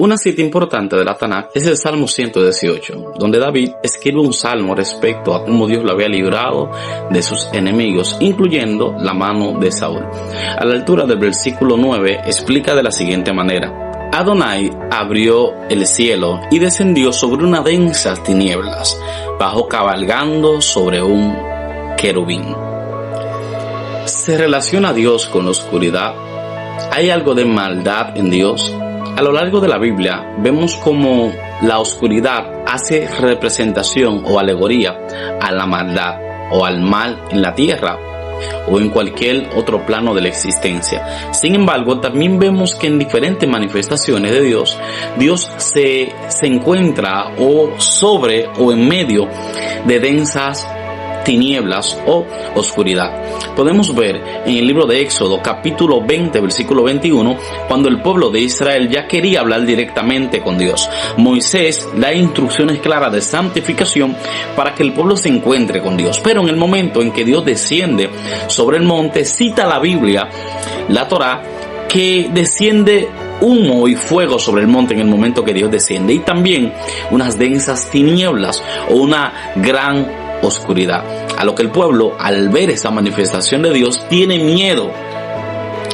Una cita importante de la Tanaj es el Salmo 118, donde David escribe un salmo respecto a cómo Dios lo había librado de sus enemigos, incluyendo la mano de Saúl. A la altura del versículo 9 explica de la siguiente manera: Adonai abrió el cielo y descendió sobre unas densas tinieblas, bajó cabalgando sobre un querubín. ¿Se relaciona Dios con la oscuridad? ¿Hay algo de maldad en Dios? A lo largo de la Biblia vemos cómo la oscuridad hace representación o alegoría a la maldad o al mal en la tierra o en cualquier otro plano de la existencia. Sin embargo, también vemos que en diferentes manifestaciones de Dios se encuentra o sobre o en medio de densas tinieblas o oscuridad. Podemos ver en el libro de Éxodo capítulo 20 versículo 21 cuando el pueblo de Israel ya quería hablar directamente con Dios. Moisés da instrucciones claras de santificación para que el pueblo se encuentre con Dios, pero en el momento en que Dios desciende sobre el monte, cita la Biblia, la Torá, que desciende humo y fuego sobre el monte en el momento que Dios desciende, y también unas densas tinieblas o una gran oscuridad, a lo que el pueblo, al ver esa manifestación de Dios, tiene miedo.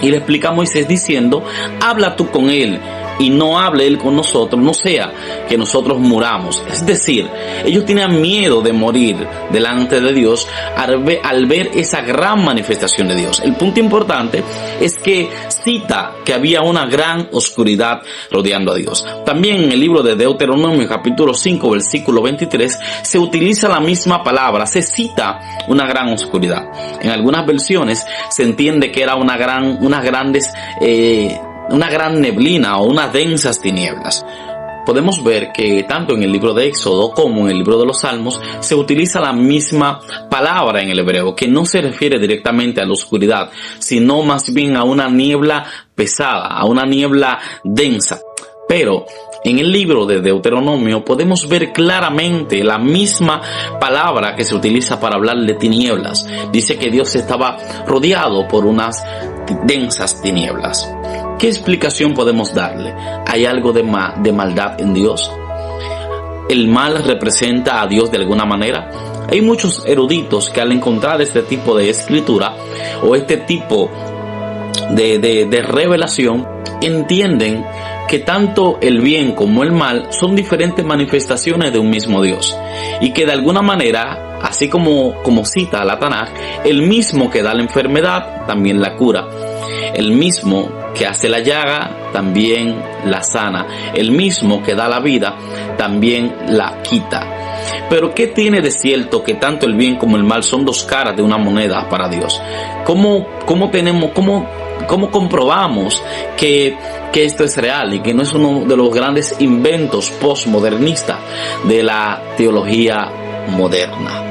Y le explica a Moisés diciendo: habla tú con él y no hable él con nosotros, no sea que nosotros muramos. Es decir, ellos tenían miedo de morir delante de Dios al ver esa gran manifestación de Dios. El punto importante es que cita que había una gran oscuridad rodeando a Dios. También en el libro de Deuteronomio capítulo 5 versículo 23 se utiliza la misma palabra, se cita una gran oscuridad. En algunas versiones se entiende que era una gran neblina o unas densas tinieblas. Podemos ver que tanto en el libro de Éxodo como en el libro de los Salmos se utiliza la misma palabra en el hebreo, que no se refiere directamente a la oscuridad, sino más bien a una niebla pesada, a una niebla densa. Pero en el libro de Deuteronomio podemos ver claramente la misma palabra que se utiliza para hablar de tinieblas. Dice que Dios estaba rodeado por unas densas tinieblas. ¿Qué explicación podemos darle? ¿Hay algo de maldad en Dios? ¿El mal representa a Dios de alguna manera? Hay muchos eruditos que al encontrar este tipo de escritura o este tipo de revelación entienden que tanto el bien como el mal son diferentes manifestaciones de un mismo Dios, y que de alguna manera, así como cita la Tanaj, el mismo que da la enfermedad también la cura, el mismo que hace la llaga también la sana, el mismo que da la vida también la quita. Pero ¿qué tiene de cierto que tanto el bien como el mal son dos caras de una moneda para Dios? ¿Cómo comprobamos que esto es real y que no es uno de los grandes inventos postmodernistas de la teología moderna?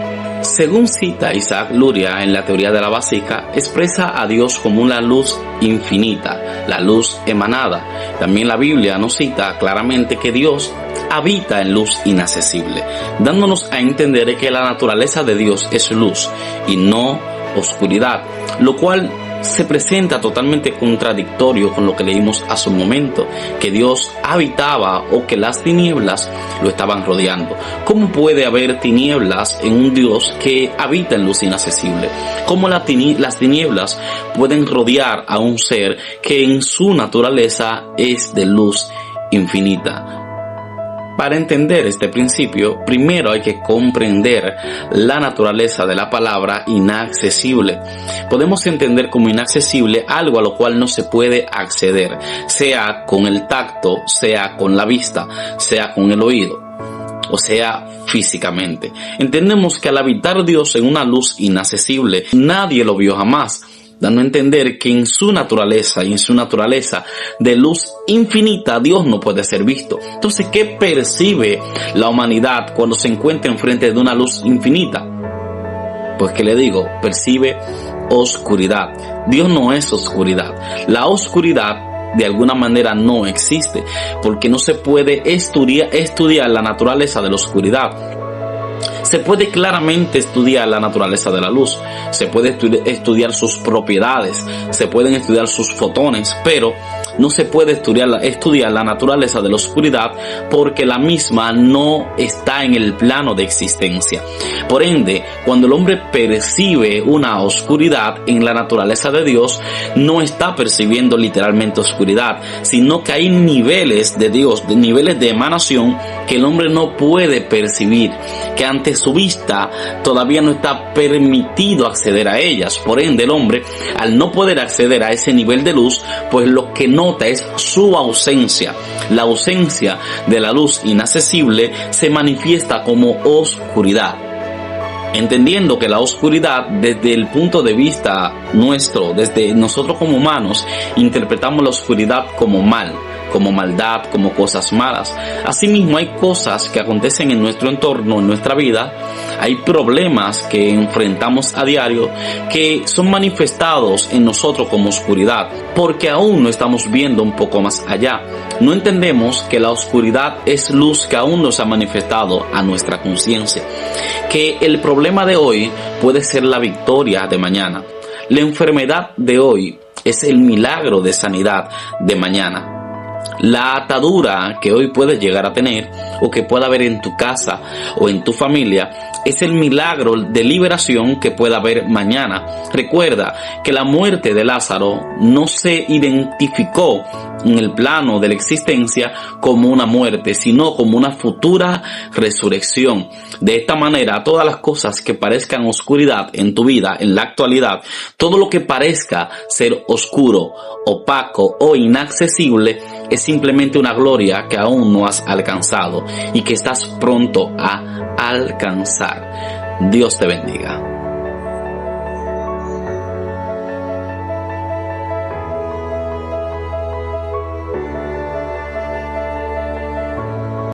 Según cita Isaac Luria en la teoría de la básica, expresa a Dios como una luz infinita, la luz emanada. También la Biblia nos cita claramente que Dios habita en luz inaccesible, dándonos a entender que la naturaleza de Dios es luz y no oscuridad, lo cual se presenta totalmente contradictorio con lo que leímos hace un momento, que Dios habitaba o que las tinieblas lo estaban rodeando. ¿Cómo puede haber tinieblas en un Dios que habita en luz inaccesible? ¿Cómo las tinieblas pueden rodear a un ser que en su naturaleza es de luz infinita? Para entender este principio, primero hay que comprender la naturaleza de la palabra inaccesible. Podemos entender como inaccesible algo a lo cual no se puede acceder, sea con el tacto, sea con la vista, sea con el oído, o sea físicamente. Entendemos que al habitar Dios en una luz inaccesible, nadie lo vio jamás, dando a entender que en su naturaleza de luz infinita Dios no puede ser visto. Entonces, ¿qué percibe la humanidad cuando se encuentra enfrente de una luz infinita? Pues, ¿qué le digo? Percibe oscuridad. Dios no es oscuridad. La oscuridad de alguna manera no existe, porque no se puede estudiar la naturaleza de la oscuridad. Se puede claramente estudiar la naturaleza de la luz, se puede estudiar sus propiedades, se pueden estudiar sus fotones, pero no se puede estudiar la naturaleza de la oscuridad porque la misma no está en el plano de existencia. Por ende, cuando el hombre percibe una oscuridad en la naturaleza de Dios, no está percibiendo literalmente oscuridad, sino que hay niveles de Dios, niveles de emanación que el hombre no puede percibir, que ante su vista todavía no está permitido acceder a ellas. Por ende, el hombre, al no poder acceder a ese nivel de luz, pues lo que nota es su ausencia. La ausencia de la luz inaccesible se manifiesta como oscuridad. Entendiendo que la oscuridad, desde el punto de vista nuestro, desde nosotros como humanos, interpretamos la oscuridad como mal, como maldad, como cosas malas. Asimismo, hay cosas que acontecen en nuestro entorno, en nuestra vida, hay problemas que enfrentamos a diario que son manifestados en nosotros como oscuridad, porque aún no estamos viendo un poco más allá. No entendemos que la oscuridad es luz que aún no se ha manifestado a nuestra conciencia, que el problema de hoy puede ser la victoria de mañana. La enfermedad de hoy es el milagro de sanidad de mañana. La atadura que hoy puedes llegar a tener o que pueda haber en tu casa o en tu familia es el milagro de liberación que pueda haber mañana. Recuerda que la muerte de Lázaro no se identificó en el plano de la existencia como una muerte, sino como una futura resurrección. De esta manera, todas las cosas que parezcan oscuridad en tu vida, en la actualidad, todo lo que parezca ser oscuro, opaco o inaccesible, es simplemente una gloria que aún no has alcanzado y que estás pronto a alcanzar. Dios te bendiga.